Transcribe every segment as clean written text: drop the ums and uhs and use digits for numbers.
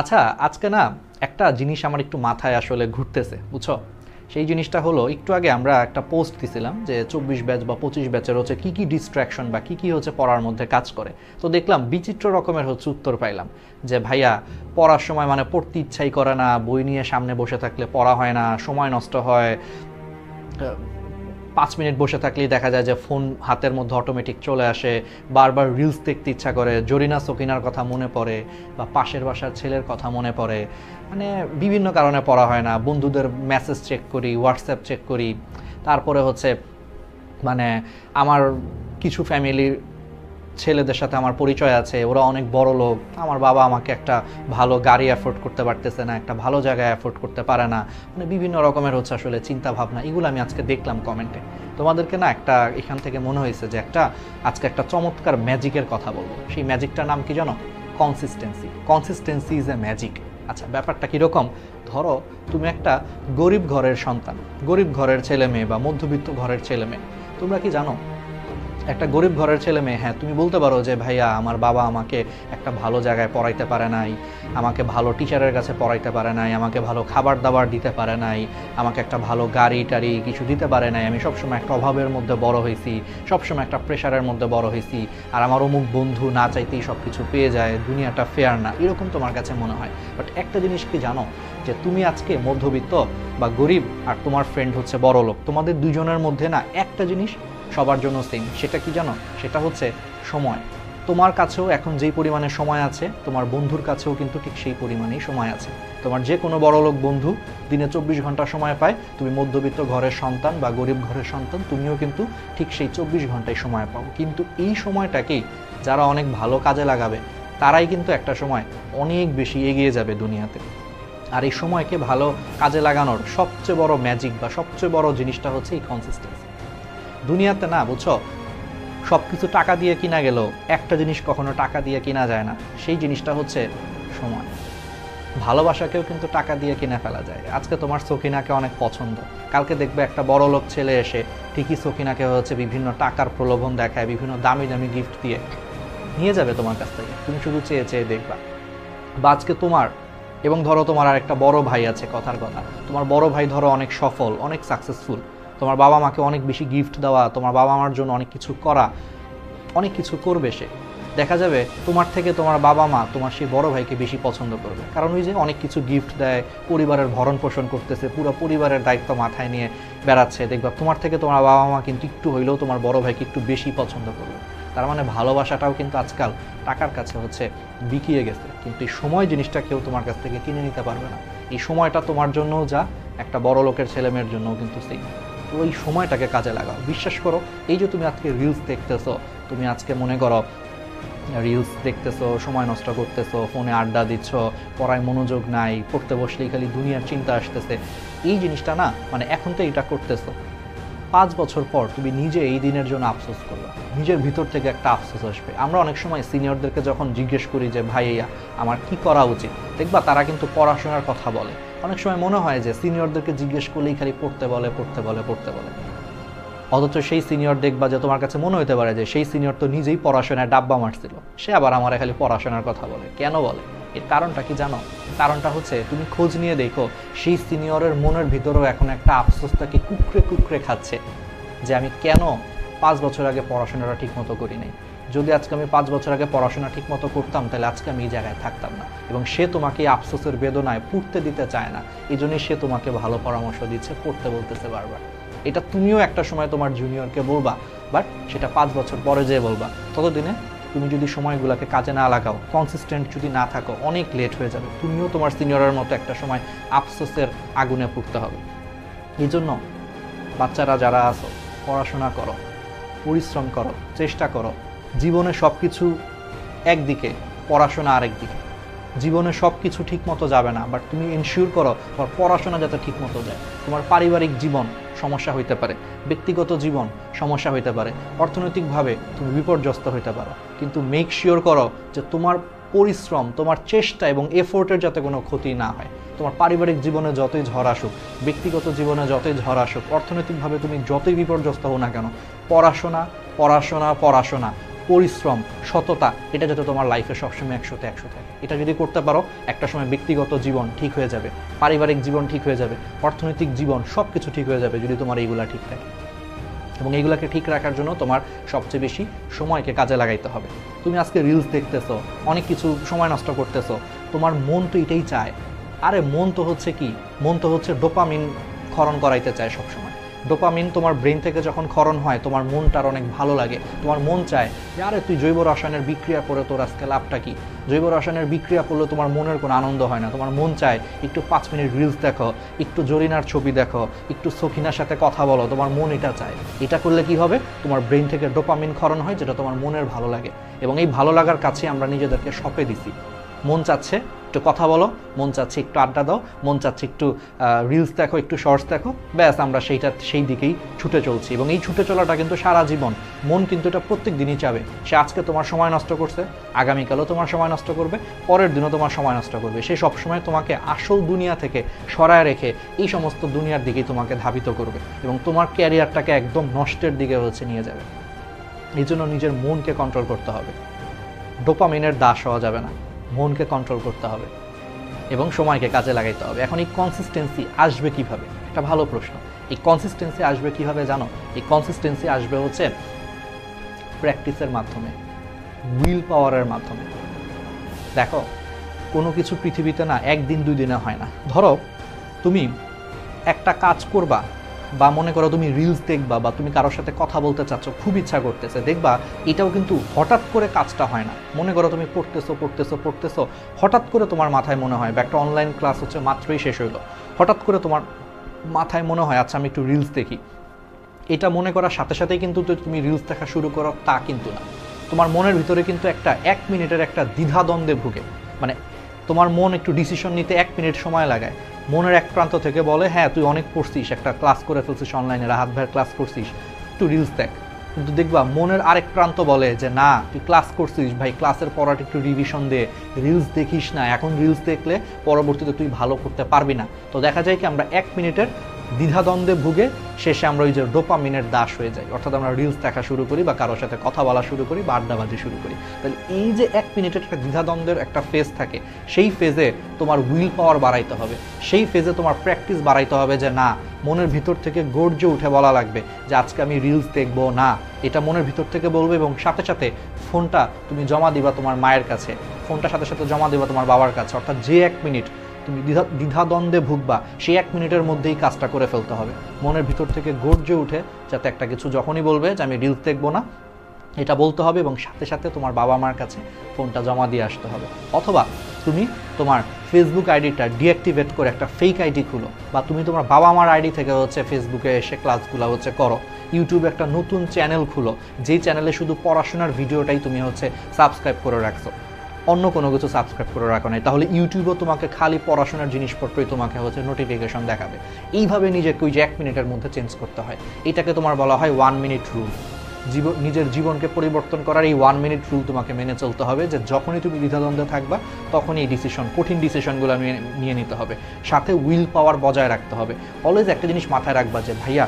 আচ্ছা, আজকে না একটা জিনিস আমার একটু মাথায় আসলে ঘুরতেছে, বুঝছো? সেই জিনিসটা হলো, একটু আগে আমরা একটা পোস্ট দিছিলাম যে 24 ব্যাচ বা 25 ব্যাচের হচ্ছে কী কী ডিস্ট্র্যাকশন বা কী কী হচ্ছে পড়ার মধ্যে কাজ করে। তো দেখলাম বিচিত্র রকমের হচ্ছে উত্তর পাইলাম যে ভাইয়া, পড়ার সময় মানে পড়তে ইচ্ছাই করে না, বই নিয়ে সামনে বসে থাকলে পড়া হয় না, সময় নষ্ট হয়, 5 মিনিট বসে থাকলেই দেখা যায় যে ফোন হাতের মধ্যে অটোমেটিক চলে আসে, বারবার রিলস দেখতে ইচ্ছা করে, জরিনা সকিনার কথা মনে পড়ে বা পাশের বাসার ছেলের কথা মনে পড়ে, মানে বিভিন্ন কারণে পড়া হয় না। বন্ধুদের মেসেজ চেক করি, হোয়াটসঅ্যাপ চেক করি, তারপরে হচ্ছে মানে আমার কিছু ফ্যামিলির ছেলেদের সাথে আমার পরিচয় আছে, ওরা অনেক বড় লোক, আমার বাবা আমাকে একটা ভালো গাড়ি অ্যাফোর্ড করতে পারতেছে না, একটা ভালো জায়গায় অ্যাফোর্ড করতে পারে না, মানে বিভিন্ন রকমের হচ্ছে আসলে চিন্তা ভাবনা, এগুলো আমি আজকে দেখলাম কমেন্টে। তোমাদেরকে না একটা এখান থেকে মনে হয়েছে যে আজকে একটা চমৎকার ম্যাজিকের কথা বলবো। সেই ম্যাজিকটার নাম কি জানো? Consistency. Consistency is a magic. আচ্ছা, ব্যাপারটা কীরকম? ধরো তুমি একটা গরিব ঘরের সন্তান, গরিব ঘরের ছেলে মেয়ে বা মধ্যবিত্ত ঘরের ছেলে মেয়ে। তোমরা কি জানো, একটা গরিব ঘরের ছেলে মেয়ে, হ্যাঁ তুমি বলতে পারো যে ভাইয়া আমার বাবা আমাকে একটা ভালো জায়গায় পড়াইতে পারে নাই, আমাকে ভালো টিচারের কাছে পড়াইতে পারে নাই, আমাকে ভালো খাবার দাবার দিতে পারে নাই, আমাকে একটা ভালো গাড়ি টাড়ি কিছু দিতে পারে নাই, আমি সবসময় একটা অভাবের মধ্যে বড় হয়েছি, সবসময় একটা প্রেশারের মধ্যে বড় হয়েছি, আর আমার অমুক বন্ধু না চাইতেই সব কিছু পেয়ে যায়, দুনিয়াটা ফেয়ার না, এরকম তোমার কাছে মনে হয়। বাট একটা জিনিস কি জানো, যে তুমি আজকে মধ্যবিত্ত বা গরিব আর তোমার ফ্রেন্ড হচ্ছে বড় লোক, তোমাদের দুজনের মধ্যে না একটা জিনিস সবার জন্য সেম। সেটা কি জানো? সেটা হচ্ছে সময়। তোমার কাছেও এখন যেই পরিমাণে সময় আছে, তোমার বন্ধুর কাছেও কিন্তু ঠিক সেই পরিমাণেই সময় আছে। তোমার যে কোনো বড়লোক বন্ধু দিনে 24 ঘন্টা সময় পায়, তুমি মধ্যবিত্ত ঘরের সন্তান বা গরিব ঘরের সন্তান, তুমিও কিন্তু ঠিক সেই 24 ঘন্টায় সময় পাও। কিন্তু এই সময়টাকেই যারা অনেক ভালো কাজে লাগাবে, তারাই কিন্তু একটা সময় অনেক বেশি এগিয়ে যাবে দুনিয়াতে। আর এই সময়কে ভালো কাজে লাগানোর সবচেয়ে বড় ম্যাজিক বা সবচেয়ে বড় জিনিসটা হচ্ছে এই কনসিস্টেন্সি। দুনিয়াতে না, বুঝছো, সব কিছু টাকা দিয়ে কিনা গেলেও একটা জিনিস কখনো টাকা দিয়ে কিনা যায় না, সেই জিনিসটা হচ্ছে সময়। ভালোবাসাকেও কিন্তু টাকা দিয়ে কিনে ফেলা যায়। আজকে তোমার সকিনাকে অনেক পছন্দ, কালকে দেখবে একটা বড় লোক ছেলে এসে ঠিকই সকিনাকে হচ্ছে বিভিন্ন টাকার প্রলোভন দেখায়, বিভিন্ন দামি দামি গিফট দিয়ে নিয়ে যাবে তোমার কাছ থেকে, তুমি শুধু চেয়ে চেয়ে দেখবা। বা আজকে তোমার এবং ধরো তোমার আর একটা বড় ভাই আছে, কথার কথা, তোমার বড় ভাই ধরো অনেক সফল, অনেক সাকসেসফুল, তোমার বাবা মাকে অনেক বেশি গিফট দেওয়া, তোমার বাবা মার জন্য অনেক কিছু করা, অনেক কিছু করবে সে। দেখা যাবে তোমার থেকে তোমার বাবা মা তোমার সেই বড় ভাইকে বেশি পছন্দ করবে, কারণ ওই যে অনেক কিছু গিফট দেয়, পরিবারের ভরণ পোষণ করতেছে, পুরো পরিবারের দায়িত্ব মাথায় নিয়ে বেড়াচ্ছে, দেখবা তোমার থেকে তোমার বাবা মা কিন্তু একটু হইলেও তোমার বড় ভাইকে একটু বেশি পছন্দ করবে। তার মানে ভালোবাসাটাও কিন্তু আজকাল টাকার কাছে হচ্ছে বিকিয়ে গেছে। কিন্তু এই সময় জিনিসটা কেউ তোমার কাছ থেকে কিনে নিতে পারবে না। এই সময়টা তোমার জন্যও যা, একটা বড় লোকের ছেলেমেয়ের জন্যও কিন্তু সেই। তো ওই সময়টাকে কাজে লাগাও। বিশ্বাস করো, এই যে তুমি আজকে রিলস দেখতেছো, তুমি আজকে মনে করো রিলস দেখতেছো, সময় নষ্ট করতেছো, ফোনে আড্ডা দিচ্ছ, পড়ায় মনোযোগ নাই, পড়তে বসলেই খালি দুনিয়ার চিন্তা আসতেছে, এই জিনিসটা না, মানে এখন তো এটা করতেছো, 5 বছর পর তুমি নিজে এই দিনের জন্য আফসোস করবে, নিজের ভিতর থেকে একটা আফসোস আসবে। আমরা অনেক সময় সিনিয়রদেরকে যখন জিজ্ঞেস করি যে ভাইয়া আমার কি করা উচিত, দেখবা তারা কিন্তু পড়াশোনার কথা বলে। অনেক সময় মনে হয় যে সিনিয়রদেরকে জিজ্ঞেস করলেই খালি পড়তে বলে পড়তে বলে পড়তে বলে, অথচ সেই সিনিয়র দেখবা যে তোমার কাছে মনে হতে পারে যে সেই সিনিয়র তো নিজেই পড়াশোনায় ডাব্বা মারছিল, সে আবার আমার খালি পড়াশোনার কথা বলে। কেন বলে? এর কারণটা কি জানো? কারণটা হচ্ছে, তুমি খোঁজ নিয়ে দেখো সেই সিনিয়রের মনের ভিতরেও এখন একটা আফসোস তাকে কুকড়ে কুকড়ে খাচ্ছে যে আমি কেন 5 বছর আগে পড়াশোনাটা ঠিক মতো করি নাই। যদি আজকে আমি 5 বছর আগে পড়াশোনা ঠিক মতো করতাম, তাহলে আজকে আমি এই জায়গায় থাকতাম না। এবং সে তোমাকে এই আফসোসের বেদনায় পড়তে দিতে চায় না, এই জন্যই সে তোমাকে ভালো পরামর্শ দিচ্ছে, পড়তে বলতেছে বারবার। এটা তুমিও একটা সময় তোমার জুনিয়রকে বলবা, বাট সেটা 5 বছর পরে যেয়ে বলবা। ততদিনে তুমি যদি সময়গুলোকে কাজে না লাগাও, কনসিস্টেন্ট যদি না থাকো, অনেক লেট হয়ে যাবে। তুমিও তোমার সিনিয়রের মতো একটা সময় আফসোসের আগুনে পুড়তে হবে। এই জন্য বাচ্চারা যারা আছো, পড়াশোনা করো, পরিশ্রম করো, চেষ্টা করো। জীবনে সব কিছু একদিকে, পড়াশোনা আরেক দিকে। জীবনে সব কিছু ঠিক মতো যাবে না, বাট তুমি এনশিওর করো তোমার পড়াশোনা যাতে ঠিক মতো যায়। তোমার পারিবারিক জীবন সমস্যা হইতে পারে, ব্যক্তিগত জীবন সমস্যা হইতে পারে, অর্থনৈতিকভাবে তুমি বিপর্যস্ত হইতে পারো, কিন্তু মেক শিওর করো যে তোমার পরিশ্রম, তোমার চেষ্টা এবং এফোর্টের যাতে কোনো ক্ষতি না হয়। তোমার পারিবারিক জীবনে যতই ঝড় আসুক, ব্যক্তিগত জীবনে যতই ঝড় আসুক, অর্থনৈতিকভাবে তুমি যতই বিপর্যস্ত হও না কেন, পড়াশোনা পড়াশোনা পড়াশোনা পরিশ্রম, সততা, এটা যাতে তোমার লাইফে সবসময় 100-তে 100 থাকে। এটা যদি করতে পারো, একটা সময় ব্যক্তিগত জীবন ঠিক হয়ে যাবে, পারিবারিক জীবন ঠিক হয়ে যাবে, অর্থনৈতিক জীবন সব কিছু ঠিক হয়ে যাবে যদি তোমার এইগুলা ঠিক থাকে। এবং এইগুলাকে ঠিক রাখার জন্য তোমার সবচেয়ে বেশি সময়কে কাজে লাগাইতে হবে। তুমি আজকে রিলস দেখতেছো, অনেক কিছু সময় নষ্ট করতেছো, তোমার মন তো এটাই চায়। আরে মন তো হচ্ছে কি, মন তো হচ্ছে ডোপামিন ক্ষরণ করাইতে চায় সবসময়। ডোপামিন তোমার ব্রেন থেকে যখন ক্ষরণ হয়, তোমার মনটার অনেক ভালো লাগে, তোমার মন চায় যে আরে তুই জৈব রসায়নের বিক্রিয়া করে তোর আজকে লাভটা কি। জৈব রসায়নের বিক্রিয়া করলে তোমার মনের কোনো আনন্দ হয় না, তোমার মন চায় একটু 5 মিনিট রিলস দেখো, একটু জরিনার ছবি দেখো, একটু সখিনার সাথে কথা বলো, তোমার মন এটা চায়। এটা করলে কি হবে, তোমার ব্রেন থেকে ডোপামিন ক্ষরণ হয়, যেটা তোমার মনের ভালো লাগে। এবং এই ভালো লাগার কাছে আমরা নিজেদেরকে সঁপে দিছি। মন চাচ্ছে একটু কথা বলো, মন চাচ্ছে একটু আড্ডা দাও, মন চাচ্ছে একটু রিলস দেখো, একটু শর্টস দেখো, ব্যাস আমরা সেই দিকেই ছুটে চলছি। এবং এই ছুটে চলাটা কিন্তু সারা জীবন, মন কিন্তু এটা প্রত্যেক দিনই চাবে। সে আজকে তোমার সময় নষ্ট করছে, আগামীকালও তোমার সময় নষ্ট করবে, পরের দিনও তোমার সময় নষ্ট করবে। সে সবসময় তোমাকে আসল দুনিয়া থেকে সরায় রেখে এই সমস্ত দুনিয়ার দিকেই তোমাকে ধাবিত করবে এবং তোমার ক্যারিয়ারটাকে একদম নষ্টের দিকে হচ্ছে নিয়ে যাবে। এই জন্য নিজের মনকে কন্ট্রোল করতে হবে, ডোপামিনের দাস হওয়া যাবে না, মনকে কন্ট্রোল করতে হবে এবং সময়কে কাজে লাগাইতে হবে। এখন এই কনসিস্টেন্সি আসবে কিভাবে, একটা ভালো প্রশ্ন। এই কনসিস্টেন্সি আসবে কিভাবে জানো? এই কনসিস্টেন্সি আসবে হচ্ছে প্র্যাকটিসের মাধ্যমে, উইল পাওয়ারের মাধ্যমে। দেখো, কোনো কিছু পৃথিবীতে না একদিন 2 দিনে হয় না। ধরো তুমি একটা কাজ করবা, বা মনে করো তুমি রিলস দেখবা, বা তুমি কারোর সাথে কথা বলতে চাচ্ছ, খুব ইচ্ছা করতেছে, দেখবা এটাও কিন্তু হঠাৎ করে কাজটা হয় না। মনে করো তুমি পড়তেছো, হঠাৎ করে তোমার মাথায় মনে হয়, বা একটা অনলাইন ক্লাস হচ্ছে মাত্রই শেষ হইলো, হঠাৎ করে তোমার মাথায় মনে হয় আচ্ছা আমি একটু রিলস দেখি। এটা মনে করার সাথে সাথেই কিন্তু তুমি রিলস দেখা শুরু করো তা কিন্তু না। তোমার মনের ভিতরে কিন্তু একটা 1 মিনিটের একটা দ্বিধাদ্বন্দ্বে ভুগে, মানে তোমার মন একটু ডিসিশন নিতে 1 মিনিট সময় লাগায়। মনের এক প্রান্ত থেকে বলে হ্যাঁ তুই অনেক পড়ছিস, একটা ক্লাস করে ফেলছিস অনলাইনে, রাহাত ভাইয়ের ক্লাস করছিস, একটু রিলস দেখ। কিন্তু দেখবা মনের আরেক প্রান্ত বলে যে না তুই ক্লাস করছিস ভাই, ক্লাসের পড়াটা একটু রিভিশন দে, রিলস দেখিস না, এখন রিলস দেখলে পরবর্তীতে তুই ভালো করতে পারবি না। তো দেখা যায় কি আমরা 1 মিনিটের দ্বিধাদ্বন্দ্বে ভুগে শেষে আমরা ওই যে ডোপামিনের দাস হয়ে যাই, অর্থাৎ আমরা রিলস দেখা শুরু করি বা কারোর সাথে কথা বলা শুরু করি বা আড্ডাবাজি শুরু করি। তাহলে এই যে 1 মিনিটের একটা দ্বিধাদ্বন্দ্বের একটা ফেজ থাকে, সেই ফেজে তোমার উইল পাওয়ার বাড়াইতে হবে, সেই ফেজে তোমার প্র্যাকটিস বাড়াইতে হবে যে না, মনের ভিতর থেকে গর্জে উঠে বলা লাগবে যে আজকে আমি রিলস দেখবো না, এটা মনের ভিতর থেকে বলবে। এবং সাথে সাথে ফোনটা তুমি জমা দিবা তোমার মায়ের কাছে, ফোনটা সাথে সাথে জমা দিবা তোমার বাবার কাছে, অর্থাৎ যে 1 মিনিট তুমি দ্বিধাদ্বন্দ্বে ভুগবা, সেই 1 মিনিটের মধ্যেই কাজটা করে ফেলতে হবে। মনের ভিতর থেকে গর্জে উঠে যাতে একটা কিছু যখনই বলবে যে আমি রিলস দেখবো না, এটা বলতে হবে এবং সাথে সাথে তোমার বাবা মার কাছে ফোনটা জমা দিয়ে আসতে হবে। অথবা তুমি তোমার ফেসবুক আইডিটা ডিঅ্যাক্টিভেট করে একটা ফেক আইডি খুলো, বা তুমি তোমার বাবা মার আইডি থেকে হচ্ছে ফেসবুকে এসে ক্লাসগুলো হচ্ছে করো। ইউটিউবে একটা নতুন চ্যানেল খুলো, যেই চ্যানেলে শুধু পড়াশোনার ভিডিওটাই তুমি হচ্ছে সাবস্ক্রাইব করে রাখছো, অন্য কোনো কিছু সাবস্ক্রাইব করে রাখো নাই, তাহলে ইউটিউবও তোমাকে খালি পড়াশোনার জিনিসপত্রই তোমাকে হচ্ছে নোটিফিকেশন দেখাবে। এইভাবে নিজেকে ওই যে 1 মিনিটের মধ্যে চেঞ্জ করতে হয়। এটাকে তোমার বলা হয় 1 মিনিট রুল। নিজের জীবনকে পরিবর্তন করার এই 1 মিনিট রুল তোমাকে মেনে চলতে হবে, যে যখনই তুমি দ্বিধাদ্বন্দ্বে থাকবা তখনই এই কঠিন ডিসিশনগুলো নিয়ে নিতে হবে। সাথে উইল পাওয়ার বজায় রাখতে হবে। অলওয়েজ একটা জিনিস মাথায় রাখবা যে ভাইয়া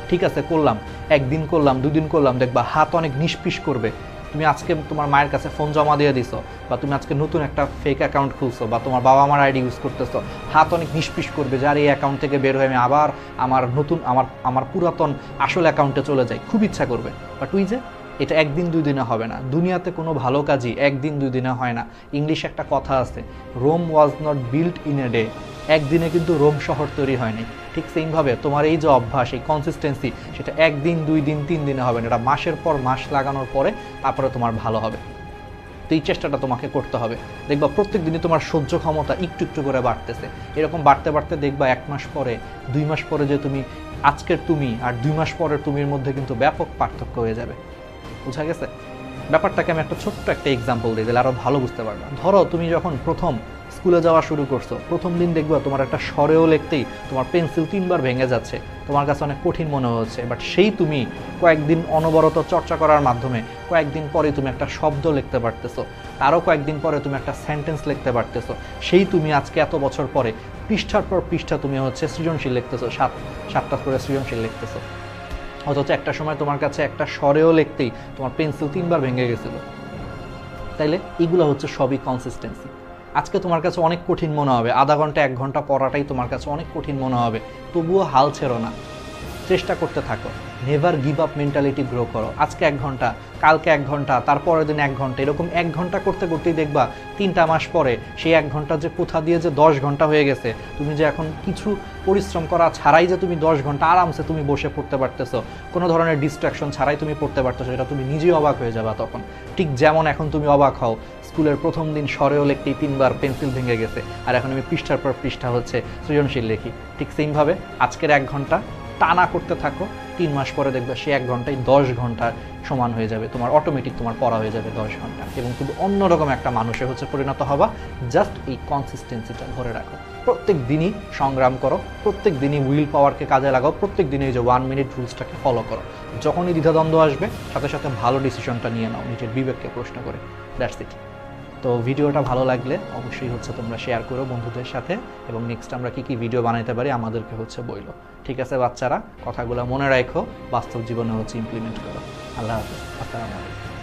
ঠিক আছে করলাম, 1 দিন করলাম, 2 দিন করলাম, দেখবা হাত অনেক নিষ্পিস করবে। তুমি আজকে তোমার মায়ের কাছে ফোন জমা দিয়ে দিছো, বা তুমি আজকে নতুন একটা ফেক অ্যাকাউন্ট খুলছো, বা তোমার বাবা মার আইডি ইউজ করতেছো, হাত অনেক নিষ্পিস করবে যে আর এই অ্যাকাউন্ট থেকে বের হয়ে আমি আবার আমার পুরাতন আসল অ্যাকাউন্টে চলে যাই, খুব ইচ্ছা করবে। বাট ওই যে এটা 1 দিন 2 দিনে হবে না। দুনিয়াতে কোনো ভালো কাজই 1 দিন 2 দিনে হয় না। ইংলিশে একটা কথা আছে, Rome was not built in a day. একদিনে কিন্তু রোম শহর তৈরি হয়নি। ঠিক সেইভাবে তোমার এই যে অভ্যাস, এই কনসিস্টেন্সি, সেটা 1 দিন 2 দিন 3 দিনে হবে না, এটা মাসের পর মাস লাগানোর পরে তারপরে তোমার ভালো হবে। তো এই চেষ্টাটা তোমাকে করতে হবে। দেখবা প্রত্যেক দিনই তোমার সহ্য ক্ষমতা একটু একটু করে বাড়তেছে। এরকম বাড়তে বাড়তে দেখবা 1 মাস পরে, 2 মাস পরে যে তুমি আজকের তুমি আর 2 মাস পরের তুমির মধ্যে কিন্তু ব্যাপক পার্থক্য হয়ে যাবে। বুঝা গেছে ব্যাপারটাকে? আমি একটা ছোট্ট একটা এক্সাম্পল দিই, তাহলে আরও ভালো বুঝতে পারবা। ধরো তুমি যখন প্রথম স্কুলে যাওয়া শুরু করছো, প্রথম দিন দেখবা তোমার একটা স্বরেও লিখতেই তোমার পেন্সিল 3 বার ভেঙে যাচ্ছে, তোমার কাছে অনেক কঠিন মনে হচ্ছে। বাট সেই তুমি কয়েকদিন অনবরত চর্চা করার মাধ্যমে কয়েকদিন পরে তুমি একটা শব্দ লিখতে পারতেছো, আরও কয়েকদিন পরে তুমি একটা সেন্টেন্স লিখতে পারতেছো। সেই তুমি আজকে এত বছর পরে পৃষ্ঠার পর পৃষ্ঠা তুমি হচ্ছে সৃজনশীল লিখতেছো, 7টা করে সৃজনশীল লিখতেছো। অথচ একটা সময় তোমার কাছে একটা স্বরেও লিখতেই তোমার পেন্সিল 3বার ভেঙে গেছিল। তাইলে এগুলো হচ্ছে সবই কনসিস্টেন্সি। আজকে তোমার কাছে অনেক কঠিন মনে হবে, আধা ঘন্টা 1 ঘন্টা পড়াটাই তোমার কাছে অনেক কঠিন মনে হবে, তবুও হাল ছেড়ো না, চেষ্টা করতে থাকো। Never give up mentality grow করো। আজকে 1 ঘন্টা, কালকে 1 ঘন্টা, তারপরের দিন 1 ঘন্টা, এরকম 1 ঘন্টা করতে করতেই দেখবা 3টা মাস পরে সেই 1 ঘন্টা যে কোথা দিয়ে যে 10 ঘন্টা হয়ে গেছে। তুমি যে এখন কিছু পরিশ্রম করা ছাড়াই যে তুমি 10 ঘন্টা আরামসে তুমি বসে পড়তে পারতেছো, কোনো ধরনের ডিস্ট্রাকশন ছাড়াই তুমি পড়তে পারতেছো, এটা তুমি নিজেই অবাক হয়ে যাবা তখন। ঠিক যেমন এখন তুমি অবাক হও স্কুলের প্রথম দিন স্বরেও লিখতেই 3বার পেন্সিল ভেঙে গেছে, আর এখন আমি পৃষ্ঠার পর পৃষ্ঠা হচ্ছে সৃজনশীল লিখি। ঠিক সেমভাবে আজকের 1 ঘন্টা টানা করতে থাকো, 3 মাস পরে দেখবে সে 1 ঘন্টায় 10 ঘন্টার সমান হয়ে যাবে, তোমার অটোমেটিক তোমার পড়া হয়ে যাবে 10 ঘন্টা, এবং তুমি অন্যরকম একটা মানুষে হচ্ছে পরিণত হবা। জাস্ট এই কনসিস্টেন্সিটা ধরে রাখো, প্রত্যেক দিনই সংগ্রাম করো, প্রত্যেক দিনই উইল পাওয়ারকে কাজে লাগাও, প্রত্যেক দিনই এই যে 1 মিনিট রুলসটাকে ফলো করো। যখনই দ্বিধাদ্বন্দ্ব আসবে সাথে সাথে ভালো ডিসিশনটা নিয়ে নাও নিজের বিবেককে প্রশ্ন করে। That's it. তো ভিডিওটা ভালো লাগলে অবশ্যই হচ্ছে তোমরা শেয়ার করো বন্ধুদের সাথে, এবং নেক্সট আমরা কি কি ভিডিও বানাইতে পারি আমাদেরকে হচ্ছে বইলো। ঠিক আছে বাচ্চারা, কথাগুলো মনে রাখো, বাস্তব জীবনে হচ্ছে ইমপ্লিমেন্ট করো। আল্লাহ হাফেজ, আসসালামু আলাইকুম।